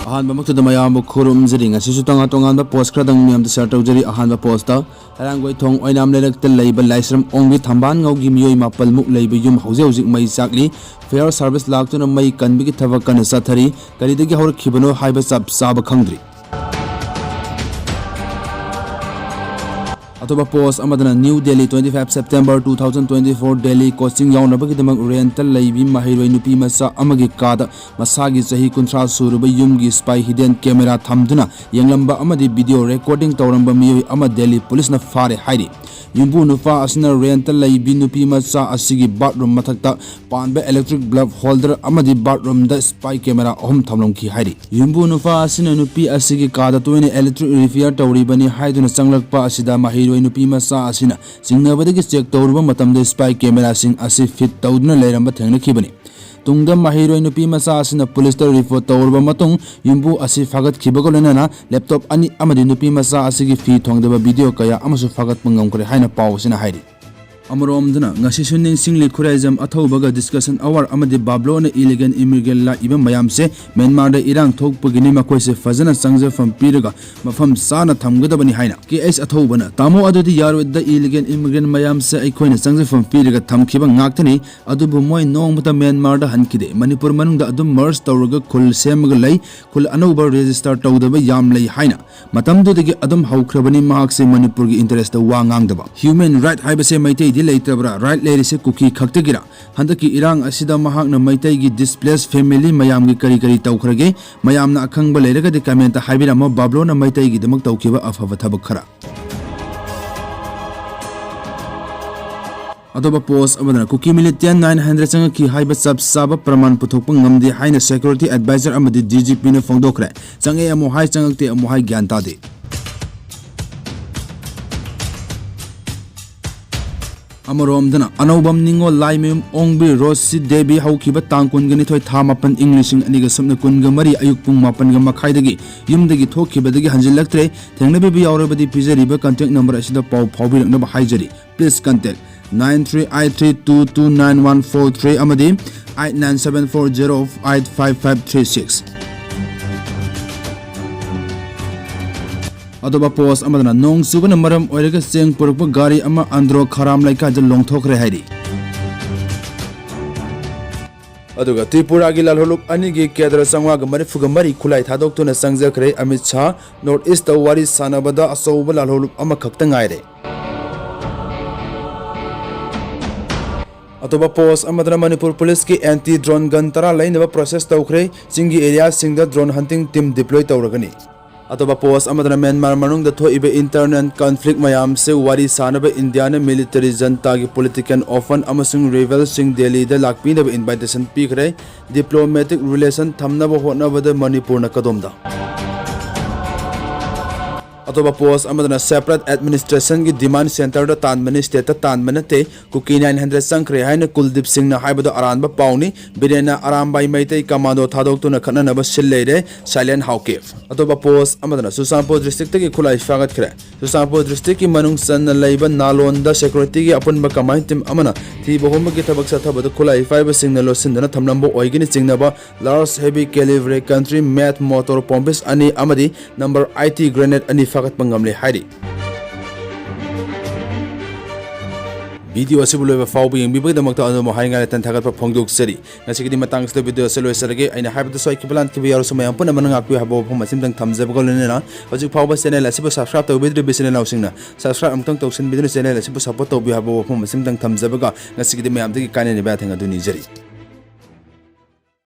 अहानबमक्तदा मयाम खुरुमजरी ngasisu tanga tongan post khradang miyam share tawjari ahanba post ta harangoi thong oinam lerakta leiba laisram ongbi thamban ngaugi miyoi mapal muk leiba yum hauze hauzik mai sakli fair service laktuna mai kanbi ki thabak kan sathari karidagi hor khibano haiba sab sab khangdri Atoba post amadana New Delhi 25 September 2024 Delhi coaching yaunabagi damak rental Leibi mahiroi Nupi Macha Amagi Kada masagi sahi kuntra suruba yumgi spy hidden camera thamduna yanglamba amadi video recording tawramba miyoi ama Delhi police na fare hairi yumbu nufa asina rental Leibi Nupi Macha asigi bathroom mathakta panba electric bulb holder amadi bathroom da spy camera ahum thamlongki hairi yumbu nufa asina Nupi asigi Kada toine electric repair tawribani haiduna changlakpa asida mahiroi Nupi Macha asina singnabadagi check tawruba matamda spy camera sing asi fit tawduna leiramba thengnakhibani tungda mahiroi Nupi Macha asina police ta report tawruba matung yumbu asi fagat khibagolena laptop ani amadi Nupi Macha asigi fi thongdaba video kaya amasu fagat pangamkore haina pawsina hairi Amoromdana ngasi suning singli khuraizam athobaga discussion hour amadi bablona illegal immigrant la iba mayamse Myanmar da irang thokpagini makoise fazana sangje fam piraga mafam sana thamgadabani haina KS athobana tamo adudi yarwed da illegal immigrant mayamse aikoina sangje fam piraga thamkhiba ngaktani adubu moi nongmata Myanmar da hankide Manipur manungda adum merge tawraga khul semaga lei khul anauba register tawdaba yam lei haina matamdudagi adum haukrabani mahakse Manipur gi interest da wa ngangdaba human right haibase maitei Leitabra right lady cookie khaktagira handaki irang asida mahakna maitai gi displaced family mayam gi kari kari tawkhrage mayamna akhangba leiraga de comment haibiramo bablona maitai gi damak tawkiba afaba thabak khara Adoba post abadana cookie militia 900 changa ki haiba sab saba praman puthokpa ngamde haina security advisor amadi DGP na phongdokre change amo hai changakte amo hai gyan ta de Amoromdana anobam ningo laimim ongbi rosi debi haukiba tangkungani thoi thamapan englishing aniga samna kunga mari ayuk pung mapan ga makhaidagi yumdagi thokibadagi hanjilaktre thengnabi bi yaurabadi pizariba contact number asida paw phawbirangna haijari please contact 9383229143 amadi 8974085536 Adoba post amadana nong subana maram oiraga cheng purukpa gari ama andro kharam laika jal longthokre hairi aduga Tripura gi lalholuk ani gi kedra sangwa ga mari fuga mari khulai thadoktuna sangjakre Amit Shah North East wari sanabada asauba lalholuk ama khakta ngaire Atoba post amadana Manipur police ki anti drone gun tara lainaba process tawkhre singi area singda drone hunting team deploy tawragani Atoba post amadana Myanmar manung da thoibe internal conflict mayam se wari sanaba Indian military janta gi political often amasung rebel sing Delhi da lakpi da invitation pikre diplomatic relation thamnaba hotnaba da Manipur na kadomda Atoba post amadana separate administration gi demand center da tanmani state ta tanmanate kuki 900 sankre haina Kuldip Singh na haibada aranba pauni birena arambai maitai commando thadoktuna khanana ba silleire silent hawkef Atoba post amadana Susanpur district gi khulai fagat khre Susanpur district ki manung san laiba nalon da security gi apunba kamai tim amana thi bohom gi thabak sa thabada khulai five signal losindana thamnambo oigini chingnaba large heavy caliber country made motor bombs ani amadi number IT grenade ani fagat pangamle hairi video asibulo ba fawbi yeng bibag damakta ano hainga tan thagat pa phongdok seri ngasigidi matang sto video selo serge aina haibda soi kiblan ki yaro sumayam puna manang akwi habo phom masim dang thamjab golena hojik fawba channel asibu subscribe to bidre channel ausingna subscribe amtang toksin bidre channel asibu support to bi habo phom masim dang thamjab ga ngasigidi mayam dagi kanene ba thenga duni jeri